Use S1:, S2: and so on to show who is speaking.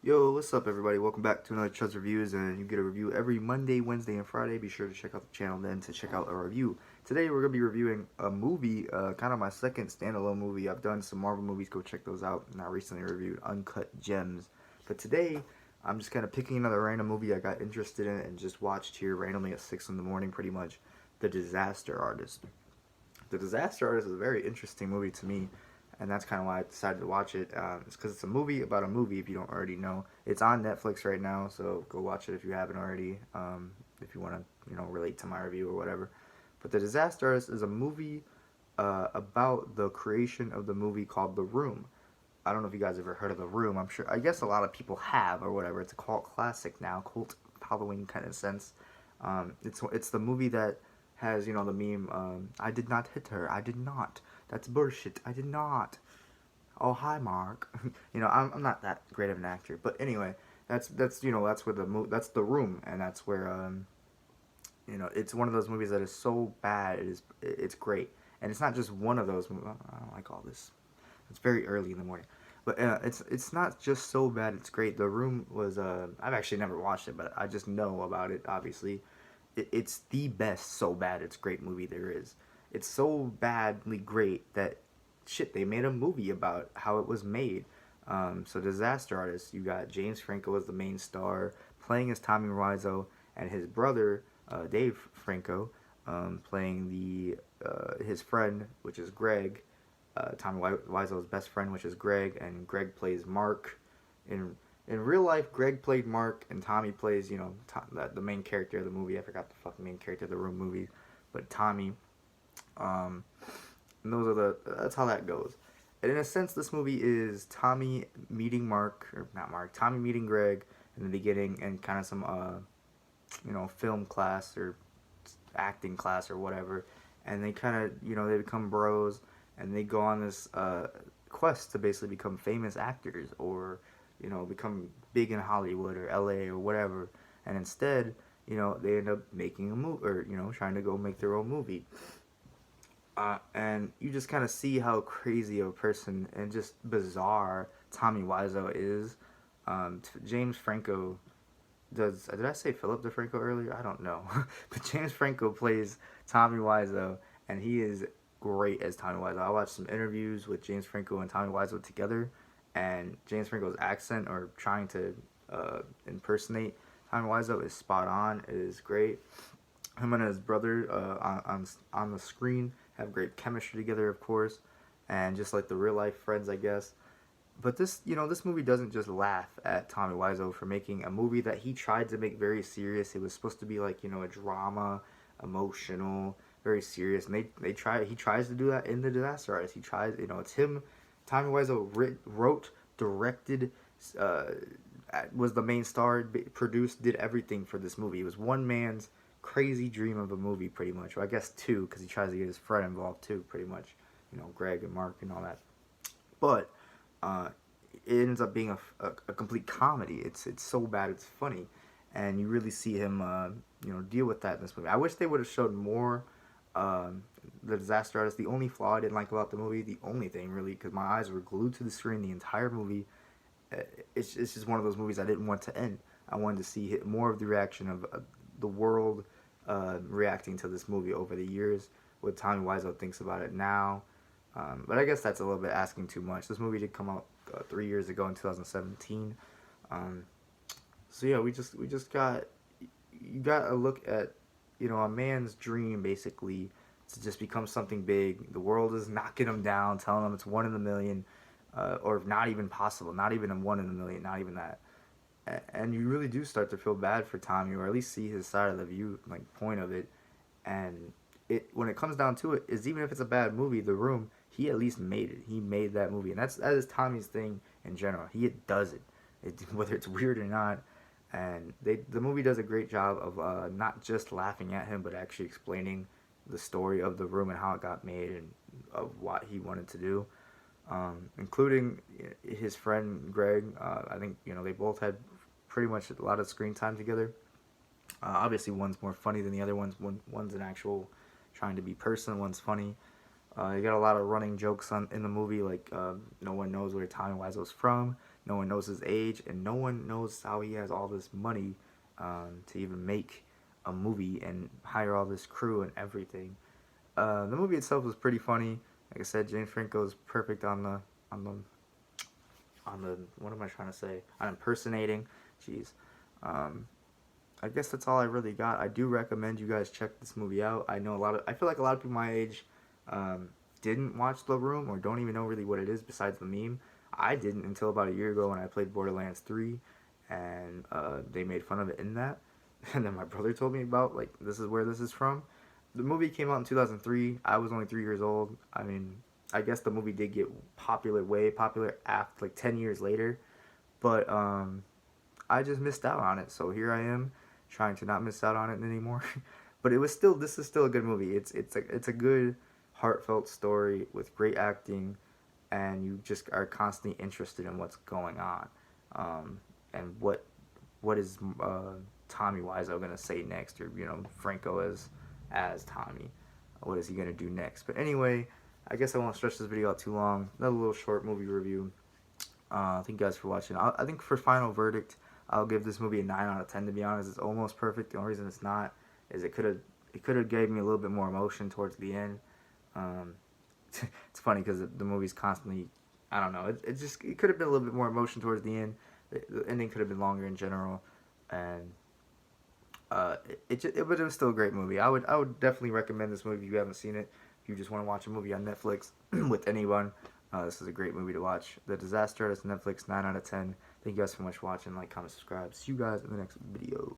S1: Yo, what's up, everybody? Welcome back to another Chuds Reviews, and you get a review every Monday, Wednesday, and Friday. Be sure to check out the channel then to check out a review. Today, we're going to be reviewing a movie, kind of my second standalone movie. I've done some Marvel movies, go check those out, and I recently reviewed Uncut Gems. But today, I'm just kind of picking another random movie I got interested in and just watched here randomly at 6 in the morning, pretty much. The Disaster Artist. The Disaster Artist is a very interesting movie to me, and that's kind of why I decided to watch it. It's because it's a movie about a movie. If you don't already know, it's on Netflix right now, so go watch it if you haven't already. If you want to, relate to my review or whatever. But The Disaster Artist is a movie about the creation of the movie called The Room. I don't know if you guys ever heard of The Room. I guess a lot of people have or whatever. It's a cult classic now, cult Halloween kind of sense. It's the movie that has the meme. I did not hit her. I did not. That's bullshit. I did not. Oh, hi, Mark. I'm not that great of an actor, but anyway, that's where that's The Room, and that's where it's one of those movies that is so bad it's great, and it's not just one of those. I don't like all this. It's very early in the morning, but it's not just so bad it's great. The Room was I've actually never watched it, but I just know about it. Obviously, it's the best so bad it's great movie there is. It's so badly great that shit they made a movie about how it was made. So Disaster Artist, you got James Franco as the main star, playing as Tommy Wiseau, and his brother Dave Franco playing the his friend, which is Greg. Tommy Wiseau's best friend, which is Greg, and Greg plays Mark. In real life, Greg played Mark, and Tommy plays, the main character of the movie. I forgot the fucking main character of the Room movie, but Tommy. Um, and that's how that goes. And in a sense, this movie is Tommy meeting Mark, or not Mark, Tommy meeting Greg in the beginning, and kind of some, film class or acting class or whatever. And they kind of, they become bros, and they go on this quest to basically become famous actors or become big in Hollywood or LA or whatever. And instead, they end up making a movie or, trying to go make their own movie. And you just kind of see how crazy of a person and just bizarre Tommy Wiseau is. James Franco does. Did I say Philip DeFranco earlier? I don't know. But James Franco plays Tommy Wiseau, and he is great as Tommy Wiseau. I watched some interviews with James Franco and Tommy Wiseau together, and James Franco's accent or trying to impersonate Tommy Wiseau is spot on. It is great. Him and his brother on the screen have great chemistry together, of course, and just like the real life friends, I guess. But this movie doesn't just laugh at Tommy Wiseau for making a movie that he tried to make very serious. It was supposed to be like a drama, emotional, very serious, and he tries to do that in The Disaster Artist. He tries, it's him. Tommy Wiseau wrote, directed, uh, was the main star, produced, did everything for this movie. It was one man's crazy dream of a movie, pretty much. Well, I guess two, because he tries to get his friend involved too, pretty much. Greg and Mark and all that. But uh, it ends up being a complete comedy. It's so bad it's funny, and you really see him deal with that in this movie. I wish they would have showed more. The Disaster Artist. The only flaw I didn't like about the movie, the only thing really, because my eyes were glued to the screen the entire movie. It's just one of those movies I didn't want to end. I wanted to see more of the reaction of the world reacting to this movie over the years, what Tommy Wiseau thinks about it now. But I guess that's a little bit asking too much. This movie did come out 3 years ago in 2017. So yeah, we just got you got a look at a man's dream basically to just become something big. The world is knocking him down, telling him it's one in a million, or not even possible, not even a one in a million, not even that. And you really do start to feel bad for Tommy, or at least see his side of the view, like point of it. And when it comes down to it, is even if it's a bad movie, The Room, he at least made it. He made that movie, and that is Tommy's thing in general. He does it, whether it's weird or not. And the movie does a great job of not just laughing at him, but actually explaining the story of The Room and how it got made and of what he wanted to do, including his friend Greg. I think they both had pretty much a lot of screen time together. Obviously, one's more funny than the other one's. One's an actual trying to be person. One's funny. You got a lot of running jokes in the movie, like no one knows where Tommy Wiseau's from. No one knows his age, and no one knows how he has all this money to even make a movie and hire all this crew and everything. The movie itself was pretty funny. Like I said, James Franco is perfect on the on the what am I trying to say? On impersonating. Jeez. Um, I guess that's all I really got. I do recommend you guys check this movie out. I feel like a lot of people my age um, didn't watch The Room or don't even know really what it is besides the meme. I didn't until about a year ago when I played Borderlands 3 and they made fun of it in that. And then my brother told me about, like, this is where this is from. The movie came out in 2003. I was only 3 years old. I mean, I guess the movie did get popular, way popular after, like, 10 years later. But I just missed out on it. So here I am trying to not miss out on it anymore. But this is still a good movie. It's a good heartfelt story with great acting, and you just are constantly interested in what's going on, and what is Tommy Wiseau gonna say next, or Franco as Tommy, what is he gonna do next? But anyway, I guess I won't stretch this video out too long. Another little short movie review. Thank you guys for watching. I think for final verdict, I'll give this movie a 9 out of 10. To be honest, it's almost perfect. The only reason it's not is it could have gave me a little bit more emotion towards the end. It's funny because the movie's constantly, I don't know, it could have been a little bit more emotion towards the end. The ending could have been longer in general, and but it was still a great movie. I would definitely recommend this movie if you haven't seen it. If you just want to watch a movie on Netflix with anyone, this is a great movie to watch. The Disaster Artist, Netflix, 9 out of 10. Thank you guys so much for watching. Like, comment, subscribe. See you guys in the next video.